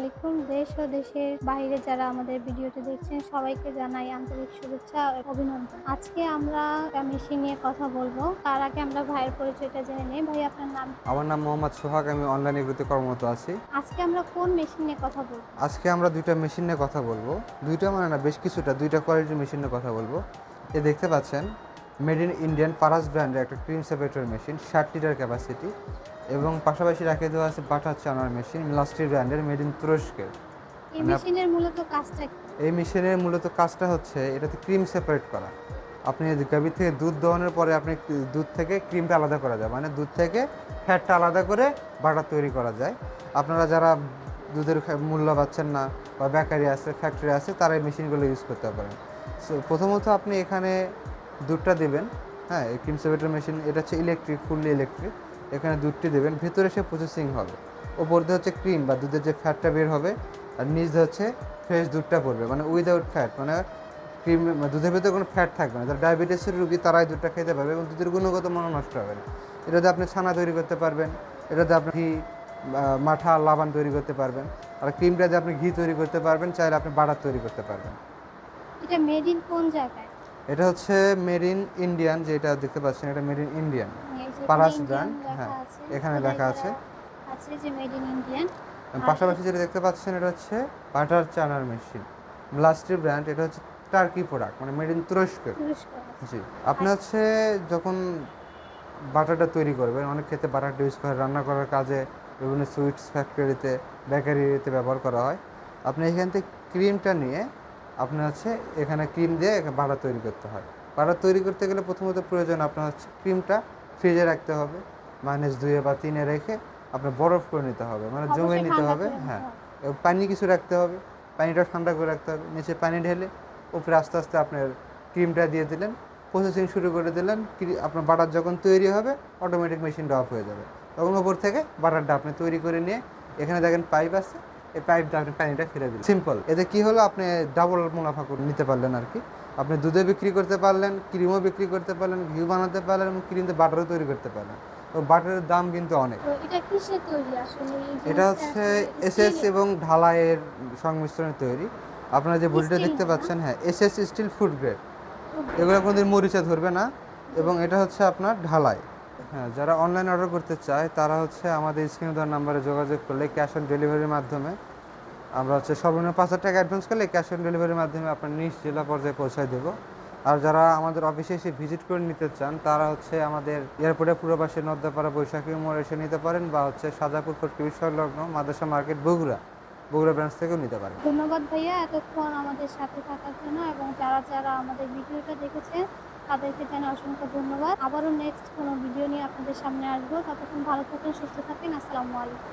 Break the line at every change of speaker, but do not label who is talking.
আলাইকুম। দেশ ও দেশের বাইরে যারা আমাদের ভিডিওটি দেখছেন সবাইকে জানাই আন্তরিক শুভেচ্ছা ও অভিনন্দন। আজকে আমরা একটা মেশিন নিয়ে কথা বলবো। তার আগে আমরা ভাইয়ের পরিচয়টা জেনে নেই। ভাই, আপনার নাম?
আমার নাম মোহাম্মদ সোহাগ। আমি অনলাইন এগ্রোতে কর্মরত আছি।
আজকে আমরা কোন মেশিন নিয়ে কথা বলবো?
আজকে আমরা দুইটা মেশিন নিয়ে কথা বলবো। দুইটা মানে না, বেশ কিছুটা, দুইটা কোয়ালিটির মেশিন নিয়ে কথা বলবো। দেখতে পাচ্ছেন মেড ইন ইন্ডিয়ান পারাস ব্র্যান্ডের একটা cream separator machine, 60 litre capacity, এবং পাশাপাশি রেখে দেওয়া আছে বাটার চানার মেশিন, মিলাস্ট্রি ব্র্যান্ডের, মেড ইন তুরস্কের।
এই মেশিনের মূলত কাজটা কি?
এই মেশিনের মূলত কাজটা হচ্ছে এটাতে ক্রিম সেপারেট করা। আপনি গাভীর থেকে দুধ দোয়ানোর পরে আপনি দুধ থেকে ক্রিমটা আলাদা করা যায়, মানে দুধ থেকে ফ্যাটটা আলাদা করে বাটার তৈরি করা যায়। আপনারা যারা দুধের মূল্য পাচ্ছেন না বা বেকারি আছে, ফ্যাক্টরি আছে, তারা এই মেশিনগুলো ইউজ করতে পারেন। সো প্রথমত আপনি এখানে দুধটা দেবেন। হ্যাঁ, এই ক্রিম সেপারেটর মেশিন এটা হচ্ছে ইলেকট্রিক, ফুললি ইলেকট্রিক। এখানে দুধটি দেবেন, ভেতরে সে প্রসেসিং হবে। ওপর দিয়ে হচ্ছে ক্রিম বা দুধের যে ফ্যাটটা বের হবে, আর নিচ হচ্ছে ফ্রেশ দুধটা পড়বে, মানে উইদাউট ফ্যাট, মানে ক্রিম দুধের ভিতরে কোনো ফ্যাট থাকবে না। যারা ডায়াবেটিসের রুগী তারাই দুধটা খেতে পারবে এবং দুধের গুণগত মান নষ্ট হবে না। এটাতে আপনি ছানা তৈরি করতে পারবেন, এটাতে আপনি ঘি, মাঠা, লাবান তৈরি করতে পারবেন, আর ক্রিমটা দিয়ে আপনি ঘি তৈরি করতে পারবেন, চাইলে আপনি বাটার তৈরি করতে পারবেন।
এটা মেড ইন কোন জায়গায়?
এটা হচ্ছে মেড ইন ইন্ডিয়ান, যেটা দেখতে পাচ্ছেন এটা মেড ইন ইন্ডিয়ান
এই যে
পারাস
ইন্ডিয়ান
ব্র্যান্ড।
লেখা
হ্যাঁ,
আছে,
এখানে লেখা আছে।
আছে যে মেড ইন ইন্ডিয়ান।
পাশাপাশি যেটা দেখতে পাচ্ছেন এটা হচ্ছে বাটার চানার মেশিন, মিলাস্ট্রি ব্র্যান্ড। এটা হচ্ছে টার্কি প্রোডাক্ট, মানে মেড ইন তুরস্ক। জি, আপনি হচ্ছে যখন বাটারটা তৈরি করবেন, অনেক ক্ষেত্রে বাটারটা ইউজ করে রান্না করার কাজে, বিভিন্ন সুইটস ফ্যাক্টরিতে, বেকারিতে ব্যবহার করা হয়। আপনি এখান থেকে ক্রিমটা নিয়ে আপনি হচ্ছে এখানে ক্রিম দিয়ে বাটার তৈরি করতে হয়। বাটার তৈরি করতে গেলে প্রথমত প্রয়োজন আপনার হচ্ছে ক্রিমটা ফ্রিজে রাখতে হবে, -2 বা 3-এ রেখে আপনার বরফ করে নিতে হবে, মানে জমে নিতে হবে। হ্যাঁ, এবং পানি কিছু রাখতে হবে, পানিটা ঠান্ডা করে রাখতে হবে। নিচে পানি ঢেলে উপরে আস্তে আস্তে আপনার ক্রিমটা দিয়ে দিলেন, প্রসেসিং শুরু করে দিলেন। আপনার বাটার যখন তৈরি হবে অটোমেটিক মেশিনটা অফ হয়ে যাবে। তখন ওপর থেকে বাটারটা আপনি তৈরি করে নিয়ে এখানে দেখেন পাইপ আছে, এই পাইপ দিয়ে আপনি পানিটা ফেলে দিলেন। সিম্পল। এতে কি হলো, আপনি ডাবল মুনাফা করে নিতে পারলেন আর কি। আপনি দুধে বিক্রি করতে পারলেন, ক্রিমও বিক্রি করতে পারলেন, ঘি বানাতে পারলেন, এবং ক্রিম দিয়ে বাটারও তৈরি করতে পারলেন। তো বাটারের দাম কিন্তু অনেক।
তো এটা কিসের তৈরি আসলে?
এটা হচ্ছে এসএস এবং ঢালাইয়ের সংমিশ্রণে তৈরি। আপনারা যে বডিটা দেখতে পাচ্ছেন, হ্যাঁ, এসএস স্টিল ফুড গ্রেড। এগুলো কোনোদিন মরিচা ধরবে না, এবং এটা হচ্ছে আপনার ঢালাই। হ্যাঁ, যারা অনলাইন অর্ডার করতে চায় তারা হচ্ছে আমাদের স্ক্রিনে দেওয়া নাম্বারে যোগাযোগ করলে ক্যাশ অন ডেলিভারির মাধ্যমে আমরা হচ্ছে সর্বনিম্ন 5,000 টাকা অ্যাডভান্স করলে ক্যাশ অন ডেলিভারির মাধ্যমে আপনার নিজ জেলা পর্যায়ে পৌঁছায় দেবো। আর যারা আমাদের অফিসে এসে ভিজিট করে নিতে চান তারা হচ্ছে আমাদের এয়ারপোর্টের পূর্ব পাশে নদ্যাপাড়া বৈশাখী মোড় এসে নিতে পারেন, বা হচ্ছে সাজাপুর ফটকিবির সংলগ্ন মাদ্রাসা মার্কেট বগুড়া ব্রাঞ্চ থেকেও নিতে পারেন।
ধন্যবাদ ভাইয়া এতক্ষণ আমাদের সাথে থাকার জন্য, এবং যারা যারা আমাদের ভিডিওটা দেখেছেন তাদেরকে জানাই অসংখ্য ধন্যবাদ। আবারও নেক্সট কোনো ভিডিও নিয়ে আপনাদের সামনে আসবো। ততক্ষণ ভালো থাকেন, সুস্থ থাকেন। আসসালামু আলাইকুম।